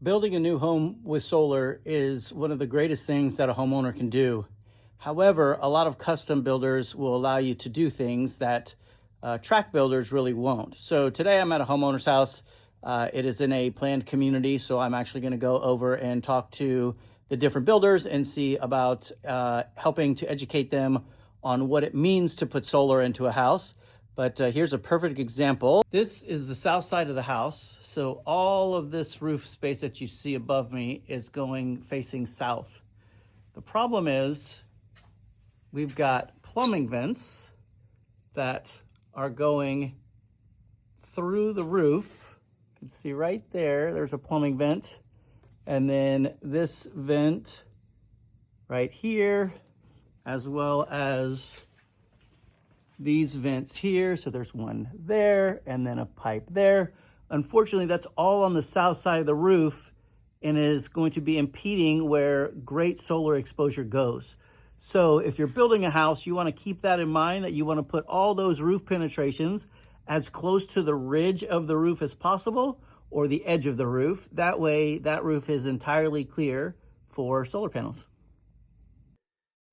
Building a new home with solar is one of the greatest things that a homeowner can do. However, a lot of custom builders will allow you to do things that track builders really won't. So today I'm at a homeowner's house. It is in a planned community, so I'm actually going to go over and talk to the different builders and see about helping to educate them on what it means to put solar into a house. But here's a perfect example. This is the south side of the house. So all of this roof space that you see above me is going facing south. The problem is we've got plumbing vents that are going through the roof. You can see right there, there's a plumbing vent. And then this vent right here, as well as these vents here. So there's one there and then a pipe there. Unfortunately, that's all on the south side of the roof and is going to be impeding where great solar exposure goes. So if you're building a house, you want to keep that in mind, that you want to put all those roof penetrations as close to the ridge of the roof as possible, or the edge of the roof. That way, that roof is entirely clear for solar panels.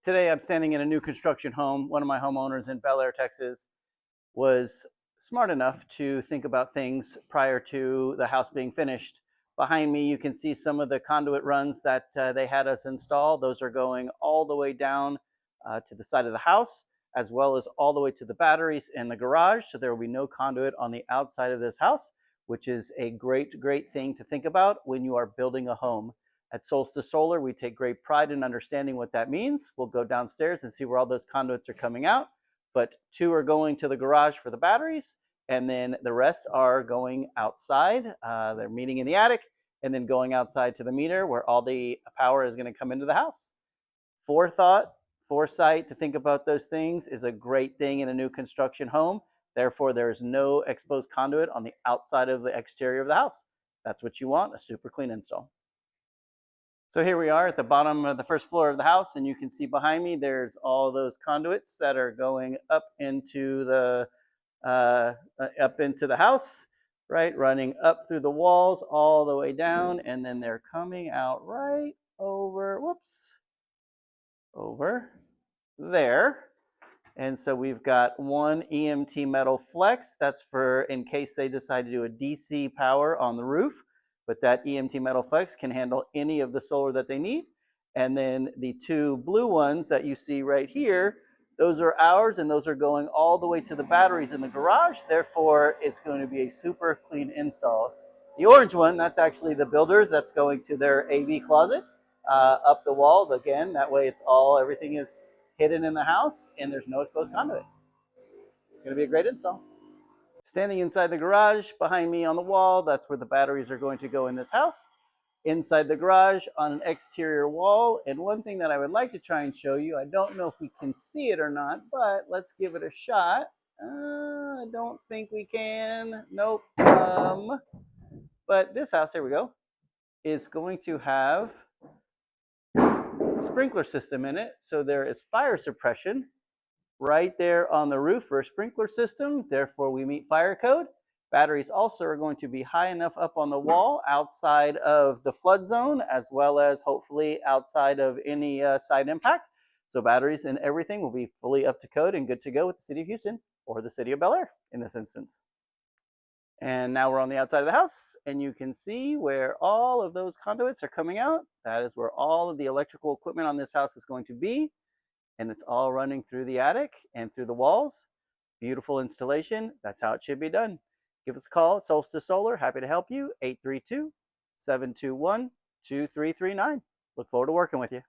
Today I'm standing in a new construction home. One of my homeowners in Bel Air, Texas, was smart enough to think about things prior to the house being finished. Behind me, you can see some of the conduit runs that they had us install. Those are going all the way down to the side of the house, as well as all the way to the batteries in the garage. So there will be no conduit on the outside of this house, which is a great thing to think about when you are building a home. At Solstice Solar, we take great pride in understanding what that means. We'll go downstairs and see where all those conduits are coming out, but 2 are going to the garage for the batteries, and then the rest are going outside. They're meeting in the attic and then going outside to the meter where all the power is going to come into the house. Foresight to think about those things is a great thing in a new construction home. Therefore, there is no exposed conduit on the outside of the exterior of the house. That's what you want, a super clean install. So here we are at the bottom of the first floor of the house, and you can see behind me there's all those conduits that are going up into the house, right? Running up through the walls all the way down, and then they're coming out right over, over there. And so we've got one EMT metal flex. That's for in case they decide to do a DC power on the roof. But that EMT metal flex can handle any of the solar that they need. And then the 2 blue ones that you see right here, those are ours, and those are going all the way to the batteries in the garage. Therefore, it's going to be a super clean install. The orange one, that's actually the builders. That's going to their AV closet up the wall. Again, that way everything is hidden in the house and there's no exposed conduit. It's going to be a great install. Standing inside the garage, behind me on the wall, that's where the batteries are going to go in this house. Inside the garage on an exterior wall. And one thing that I would like to try and show you, I don't know if we can see it or not, but let's give it a shot. I don't think we can. Nope. But this house, here we go, is going to have a sprinkler system in it. So there is fire suppression right there on the roof for a sprinkler system. Therefore, we meet fire code. Batteries also are going to be high enough up on the wall outside of the flood zone, as well as hopefully outside of any side impact. So batteries and everything will be fully up to code and good to go with the city of Houston, or the city of Bel Air in this instance. And now we're on the outside of the house, and you can see where all of those conduits are coming out. That is where all of the electrical equipment on this house is going to be. And it's all running through the attic and through the walls. Beautiful installation. That's how it should be done. Give us a call at Solstice Solar. Happy to help you. 832-721-2339. Look forward to working with you.